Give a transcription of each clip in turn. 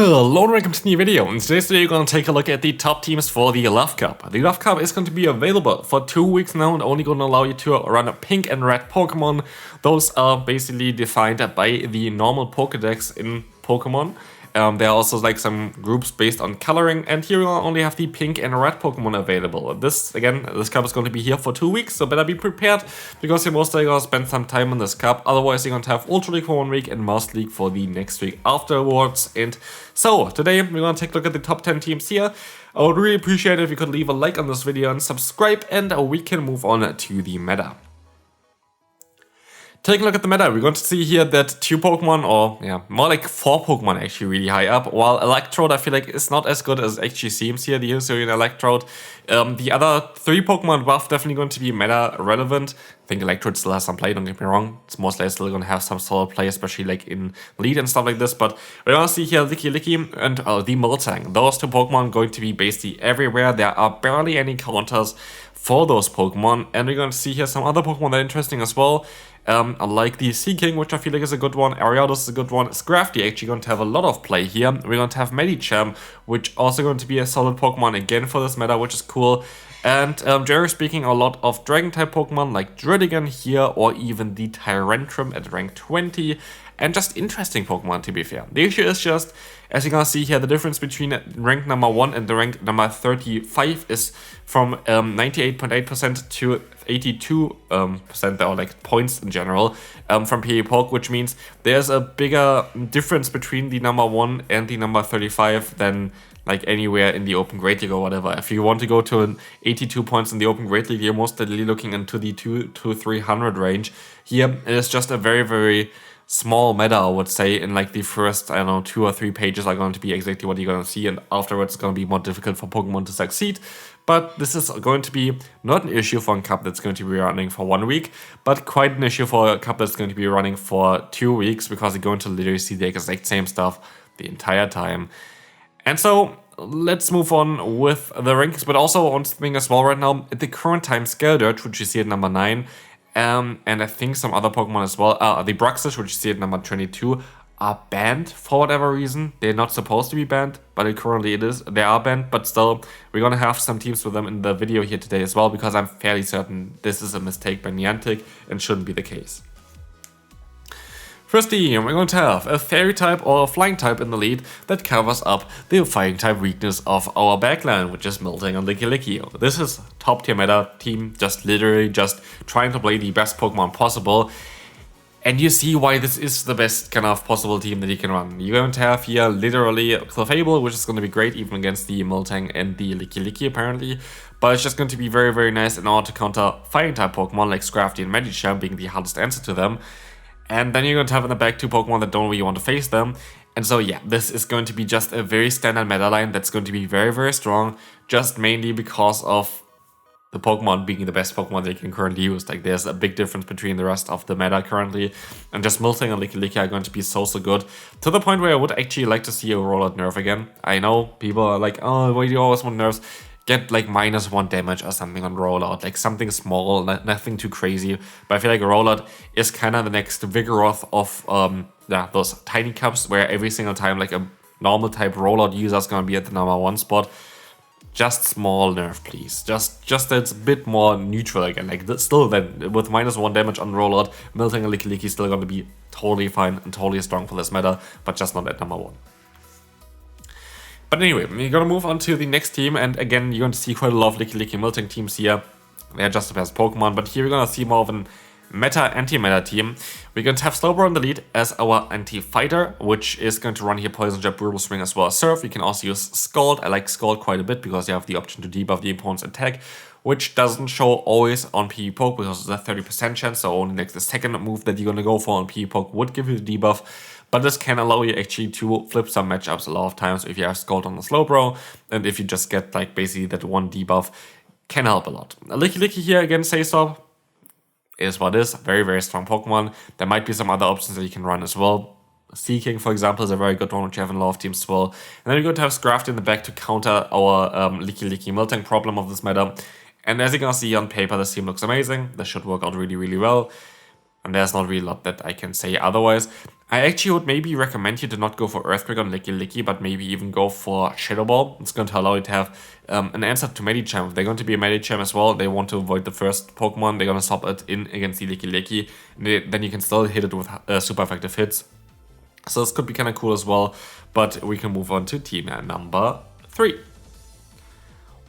Hello and welcome to the new video. In today's video, we're going to take a look at the top teams for the Love Cup. The Love Cup is going to be available for 2 weeks now and only going to allow you to run a pink and red Pokemon. Those are basically defined by the normal Pokedex in Pokemon. There are also like some groups based on coloring, and here we only have the pink and red Pokemon available. This cup is going to be here for 2 weeks, so better be prepared because you're most likely going to spend some time on this cup. Otherwise, you're going to have Ultra League for 1 week and Master League for the next week afterwards. And so today we're going to take a look at the top 10 teams here. I would really appreciate it if you could leave a like on this video and subscribe, and we can move on to the meta. Taking a look at the meta, we're going to see here that 2 Pokemon, or more like 4 Pokemon actually really high up, while Electrode I feel like is not as good as it actually seems here, the Hisuian Electrode. The other 3 Pokemon above definitely going to be meta relevant. I think Electrode still has some play, don't get me wrong. It's most likely still going to have some solid play, especially like in lead and stuff like this, but we're going to see here Licky and the Miltank. Those 2 Pokemon going to be basically everywhere. There are barely any counters for those Pokemon, and we're going to see here some other Pokemon that are interesting as well. Like the Seaking, which I feel like is a good one. Ariados is a good one. Scrafty actually going to have a lot of play here. We're going to have Medicham, which also going to be a solid Pokemon again for this meta, which is cool. And generally speaking, a lot of Dragon-type Pokemon like Druddigon here, or even the Tyrantrum at rank 20. And just interesting Pokemon, to be fair. The issue is just, as you can see here, the difference between rank number 1 and the rank number 35 is from 98.8% to 82%, or like points in general, from PA Poke, which means there's a bigger difference between the number 1 and the number 35 than like anywhere in the Open Great League or whatever. If you want to go to an 82 points in the Open Great League, you're most likely looking into the 200 to 300 range. Here, it is just a very, very small meta, I would say. In like the first, I don't know, 2 or 3 pages are going to be exactly what you're going to see, and afterwards it's going to be more difficult for Pokemon to succeed. But this is going to be not an issue for a cup that's going to be running for 1 week, but quite an issue for a cup that's going to be running for 2 weeks, because you're going to literally see the exact same stuff the entire time. And so let's move on with the rankings, but also on something as well right now. At the current time, Skeldurge, which you see at number 9, and I think some other Pokemon as well, the Bruxish, which you see at number 22, are banned for whatever reason. They're not supposed to be banned, but currently it is. They are banned, but still, we're going to have some teams with them in the video here today as well, because I'm fairly certain this is a mistake by Niantic and shouldn't be the case. Firstly, we're going to have a Fairy type or a Flying type in the lead that covers up the Fighting type weakness of our backline, which is Miltank and Licky. This is top tier meta team, just literally just trying to play the best Pokemon possible. And you see why this is the best kind of possible team that you can run. You're going to have here literally Clefable, which is going to be great even against the Miltank and the Licky apparently. But it's just going to be very, very nice in order to counter Fighting type Pokemon like Scrafty and Medicham being the hardest answer to them. And then you're going to have in the back 2 Pokemon that don't really want to face them. And so yeah, this is going to be just a very standard meta line that's going to be very, very strong, just mainly because of the Pokemon being the best Pokemon they can currently use. Like, there's a big difference between the rest of the meta currently, and just Miltank and Licky are going to be so good, to the point where I would actually like to see a rollout nerf again. I know people are like, oh, why do you always want nerfs? Get like -1 damage or something on rollout, like something small, nothing too crazy. But I feel like a rollout is kind of the next Vigoroth of those tiny cups, where every single time like a normal type rollout user is going to be at the number 1 spot. Just small nerf, please. Just that it's a bit more neutral again. Like, still then with -1 damage on rollout, Miltank and Licky is still going to be totally fine and totally strong for this meta, but just not at number 1. But anyway, we're going to move on to the next team, and again, you're going to see quite a lot of Licky Miltank teams here. They're just the best Pokemon, but here we're going to see more of an anti-meta team. We're going to have Slowbro in the lead as our anti-fighter, which is going to run here Poison Jab, Brutal Swing, as well as Surf. You can also use Scald. I like Scald quite a bit because you have the option to debuff the opponent's attack, which doesn't show always on PE Poke because it's a 30% chance, so only like the second move that you're going to go for on PE Poke would give you the debuff. But this can allow you actually to flip some matchups a lot of times if you have Scald on the Slowbro, and if you just get like basically that 1 debuff, can help a lot. Licky here again, Say Stop is what is. Very, very strong Pokemon. There might be some other options that you can run as well. Seaking, for example, is a very good one, which you have in a lot of teams as well. And then we're going to have Scrafty in the back to counter our Licky Miltank problem of this meta. And as you can see on paper, this team looks amazing. This should work out really, really well. And there's not really a lot that I can say otherwise. I actually would maybe recommend you to not go for Earthquake on Licky, but maybe even go for Shadow Ball. It's going to allow you to have an answer to Medicham. If they're going to be a Medicham as well, they want to avoid the first Pokemon, they're going to swap it in against the Licky. Then you can still hit it with super effective hits. So this could be kind of cool as well, but we can move on to team number 3.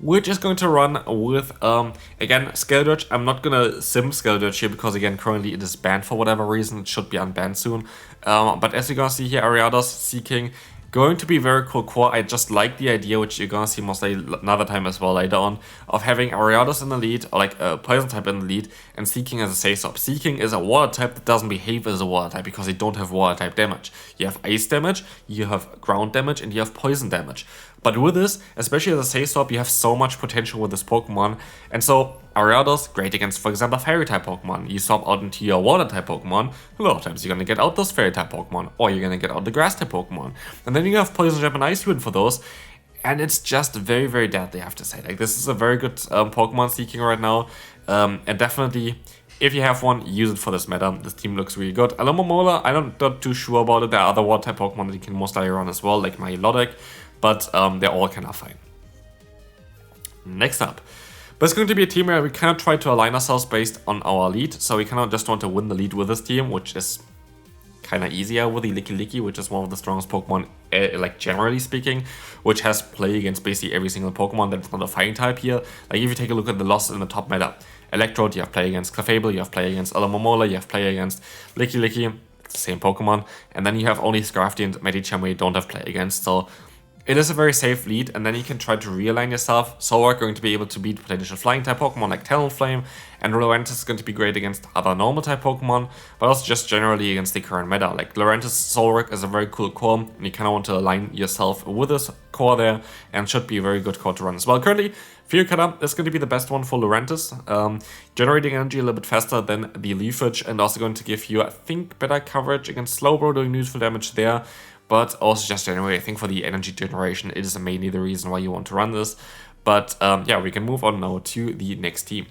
Which is going to run with, again, Skeldritch. I'm not going to sim Skeldritch here because, again, currently it is banned for whatever reason. It should be unbanned soon. But as you're going to see here, Ariados, Seeking, going to be very cool core. I just like the idea, which you're going to see most another time as well later on, of having Ariados in the lead, or like a Poison type in the lead, and Seeking as a Say-Stop. Seeking is a Water type that doesn't behave as a Water type because they don't have Water type damage. You have Ice damage, you have Ground damage, and you have Poison damage. But with this, especially as a Say-Stop, you have so much potential with this Pokemon. And so, Ariados, great against, for example, Fairy-type Pokemon. You swap out into your Water-type Pokemon, a lot of times you're going to get out those Fairy-type Pokemon, or you're going to get out the Grass-type Pokemon. And then you have Poison Jab and Ice Wind for those, and it's just very, very deadly, I have to say. Like, this is a very good Pokemon Seeking right now, and definitely, if you have one, use it for this meta. This team looks really good. Alomomola, I'm not too sure about it. There are other Water-type Pokemon that you can most likely run as well, like Milotic, but they're all kind of fine. Next up. But it's going to be a team where we kind of try to align ourselves based on our lead. So we kind of just want to win the lead with this team, which is kind of easier with the Licky, which is one of the strongest Pokemon, like generally speaking, which has play against basically every single Pokemon that's not a fighting type here. Like if you take a look at the losses in the top meta, Electrode, you have play against Clefable, you have play against Alomomola, you have play against Licky, it's the same Pokemon, and then you have only Scarfty and Medicham where you don't have play against, so it is a very safe lead, and then you can try to realign yourself. Solrock going to be able to beat potential flying type Pokemon like Talonflame, and Lurantis is going to be great against other normal type Pokemon, but also just generally against the current meta. Like Lurantis Solrock is a very cool core, and you kind of want to align yourself with this core there, and should be a very good core to run as well. Currently, Fury is going to be the best one for Lurantis, generating energy a little bit faster than the Leafage, and also going to give you, I think, better coverage against Slowbro, doing useful damage there. But also just generally, I think for the energy generation, it is mainly the reason why you want to run this. But yeah, we can move on now to the next team.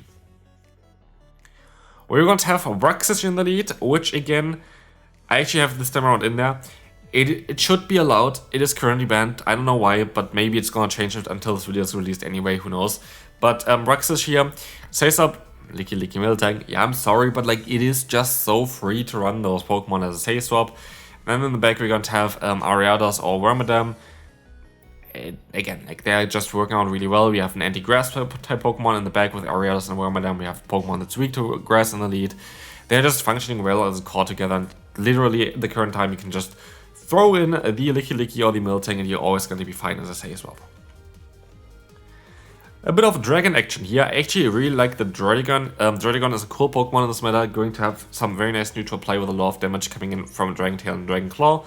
We're going to have Bruxish in the lead, which again, I actually have this time around in there. It should be allowed. It is currently banned. I don't know why, but maybe it's going to change it until this video is released anyway, who knows. But Bruxish here says up Licky Miltank. Yeah, I'm sorry, but like it is just so free to run those Pokemon as a Say Swap. And then in the back, we're going to have Ariados or Wormadam. Again, like they're just working out really well. We have an anti-grass type Pokemon in the back with Ariados and Wormadam. We have a Pokemon that's weak to grass in the lead. They're just functioning well as a core together. And literally, at the current time, you can just throw in the Licky or the Miltank, and you're always going to be fine as a Say Swap. A bit of Dragon action here. I actually really like the Dragon. Dragon is a cool Pokemon in this meta, going to have some very nice neutral play with a lot of damage coming in from Dragon Tail and Dragon Claw.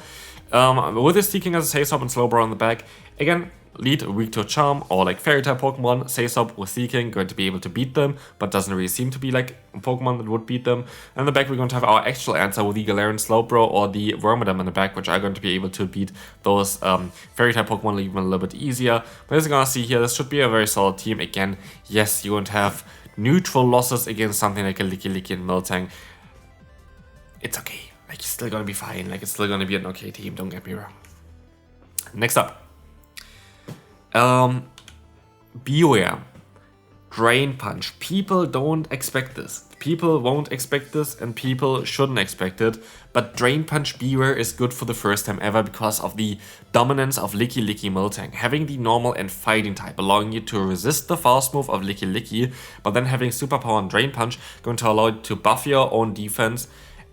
With his Seeking as a Say-Stop and Slowbro on the back. Again, lead weak to Charm or like Fairy type Pokemon. Say-Stop with Seeking, going to be able to beat them, but doesn't really seem to be like a Pokemon that would beat them. And in the back, we're going to have our actual answer with the Galarian Slowbro or the Wormadam in the back, which are going to be able to beat those Fairy type Pokemon even a little bit easier. But as you're going to see here, this should be a very solid team. Again, yes, you're going to have neutral losses against something like a Licky and Miltank. It's okay. Like, it's still going to be fine. Like, it's still going to be an okay team, don't get me wrong. Next up. Beware. Drain Punch. People don't expect this. People won't expect this, and people shouldn't expect it. But Drain Punch Beware is good for the first time ever because of the dominance of Licky Miltank. Having the normal and fighting type, allowing you to resist the fast move of Licky, but then having Superpower and Drain Punch, going to allow you to buff your own defense.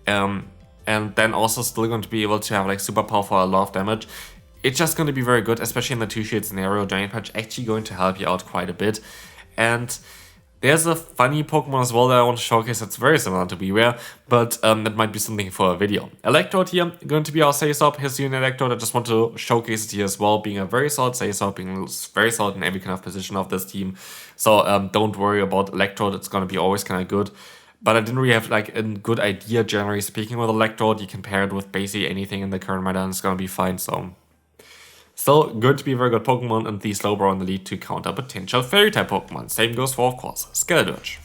And then also still going to be able to have like Superpower for a lot of damage. It's just going to be very good, especially in the two-shade scenario. Drain Punch actually going to help you out quite a bit. And there's a funny Pokemon as well that I want to showcase that's very similar to Beware, but that might be something for a video. Electrode here, going to be our Say-Stop. Here's Unit Electrode. I just want to showcase it here as well, being a very solid Say-Stop, being very solid in every kind of position of this team. So don't worry about Electrode, it's going to be always kind of good. But I didn't really have like a good idea, generally speaking, with Electrode. You can pair it with basically anything in the current meta and it's going to be fine. So still good to be a very good Pokemon, and the Slowbro in the lead to counter potential Fairy type Pokemon. Same goes for, of course, Skeldritch.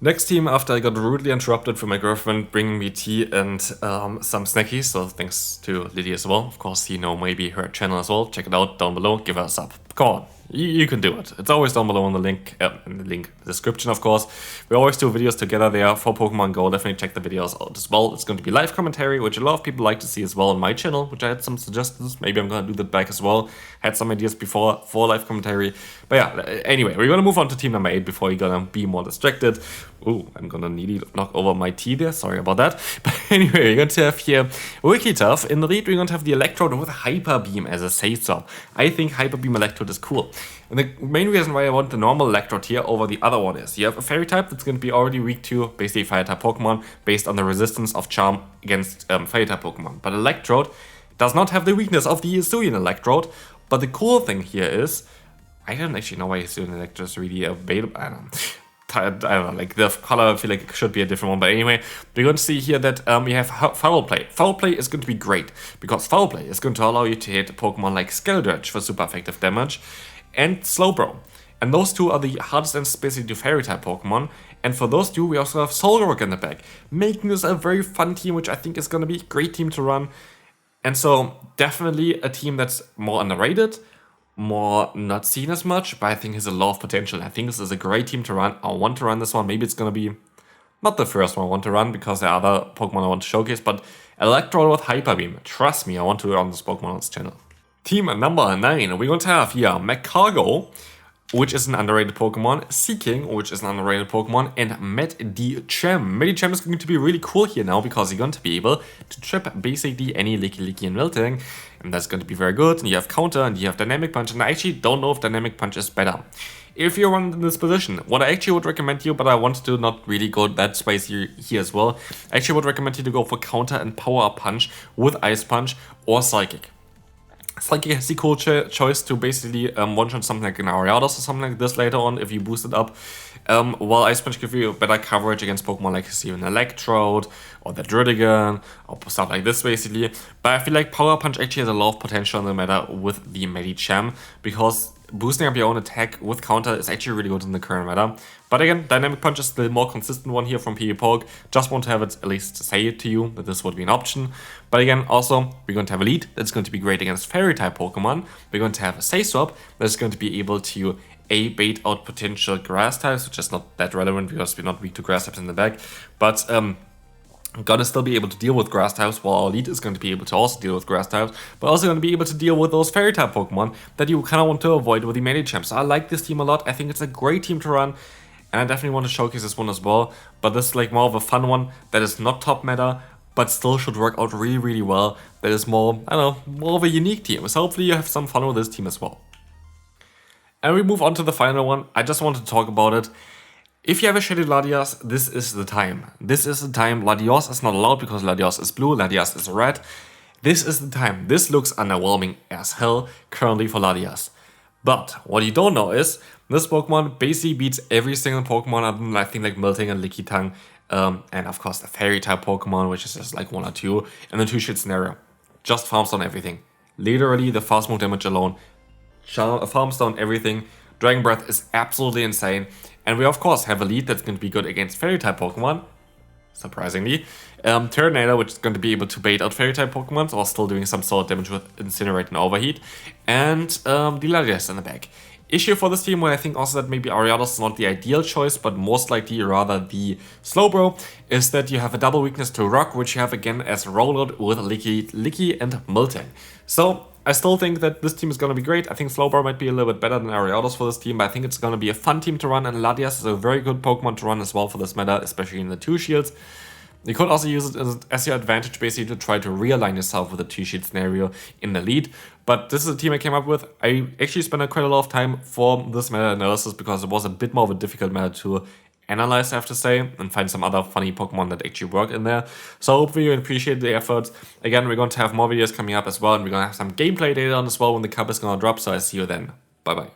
Next team, after I got rudely interrupted from my girlfriend bringing me tea and some snackies, so thanks to Lily as well. Of course, you know maybe her channel as well. Check it out down below. Give her a sub. Go on. You can do it. It's always down below in the link description, of course. We always do videos together there for Pokemon Go. Definitely check the videos out as well. It's going to be live commentary, which a lot of people like to see as well on my channel, which I had some suggestions. Maybe I'm going to do that back as well. Had some ideas before for live commentary. But yeah, anyway, we're going to move on to team number 8 before you're going to be more distracted. Ooh, I'm going to nearly knock over my tea there. Sorry about that. But anyway, we're going to have here Wigglytuff. In the lead, we're going to have the Electrode with Hyper Beam as a say-so. I think Hyper Beam Electrode is cool. And the main reason why I want the normal Electrode here over the other one is you have a Fairy type that's going to be already weak to basically Fire type Pokemon based on the resistance of Charm against Fire type Pokemon. But Electrode does not have the weakness of the Hisuian Electrode. But the cool thing here is, I don't actually know why Hisuian Electrode is really available. I don't know, like the color, I feel like it should be a different one. But anyway, we're going to see here that we have Foul Play. Foul Play is going to be great because Foul Play is going to allow you to hit a Pokemon like Skeldurge for super effective damage and Slowbro. And those two are the hardest and basically to Fairy type Pokemon. And for those two, we also have Solrock in the back, making this a very fun team, which I think is going to be a great team to run. And so definitely a team that's more underrated, more not seen as much, but I think has a lot of potential. I think this is a great team to run. I want to run this one. Maybe it's going to be not the first one I want to run because there are other Pokemon I want to showcase, but Electrode with Hyper Beam. Trust me, I want to run this Pokemon on this channel. Team number 9, we're going to have here Magcargo, which is an underrated Pokemon, Seeking, which is an underrated Pokemon, and Medicham. Medicham is going to be really cool here now because you're going to be able to trip basically any Licky and Miltank, and that's going to be very good. And you have Counter and you have Dynamic Punch, and I actually don't know if Dynamic Punch is better. If you're in this position, what I actually would recommend you, but I want to not really go that spicy here as well, I actually would recommend you to go for Counter and Power Punch with Ice Punch or Psychic. Psychic has the cool choice to basically one-shot something like an Ariados or something like this later on if you boost it up, while Ice Punch gives you better coverage against Pokemon like an Electrode or the Druddigon or stuff like this basically. But I feel like Power Punch actually has a lot of potential in the meta with the Medicham because boosting up your own attack with counter is actually really good in the current meta. But again, Dynamic Punch is the more consistent one here from PvPoke. Just want to have it at least say it to you that this would be an option. But again, also, we're going to have a lead that's going to be great against Fairy type Pokemon. We're going to have a Say Swap that's going to be able to bait out potential grass types, which is not that relevant because we're not weak to grass types in the back. But gonna still be able to deal with grass types, while our lead is going to be able to also deal with grass types, but also going to be able to deal with those fairy type Pokemon that you kind of want to avoid with the Medicham. So I like this team a lot. I think it's a great team to run, and I definitely want to showcase this one as well. But this is like more of a fun one that is not top meta, but still should work out really, really well. That is more, I don't know, more of a unique team. So hopefully you have some fun with this team as well. And we move on to the final one. I just want to talk about it. If you have a shaded Latias, this is the time. This is the time. Latios is not allowed because Latios is blue, Latias is red. This is the time. This looks underwhelming as hell currently for Latias. But what you don't know is, this Pokemon basically beats every single Pokemon other than I think like Miltank and Lickitung. And of course the Fairy type Pokemon, which is just like 1 or 2. And the 2-shit scenario. Just farms down everything. Literally the fast move damage alone. Farms down everything. Dragon Breath is absolutely insane. And we of course have a lead that's going to be good against Fairy type Pokemon, surprisingly. Turtonator, which is going to be able to bait out Fairy type Pokemon, or still doing some sort of damage with Incinerate and Overheat. And the Latias in the back. Issue for this team, where I think also that maybe Ariados is not the ideal choice, but most likely rather the Slowbro, is that you have a double weakness to Rock, which you have again as rollout with Licky and Miltank. So I still think that this team is going to be great. I think Slowbro might be a little bit better than Ariados for this team, but I think it's going to be a fun team to run, and Latias is a very good Pokemon to run as well for this meta, especially in the 2-shields. You could also use it as your advantage basically to try to realign yourself with a 2-shield scenario in the lead. But this is a team I came up with. I actually spent quite a lot of time for this meta analysis because it was a bit more of a difficult meta to analyze, I have to say, and find some other funny Pokemon that actually work in there. So hopefully you appreciate the efforts. Again, we're going to have more videos coming up as well, and we're going to have some gameplay data on as well when the cup is going to drop. So I see you then. Bye bye.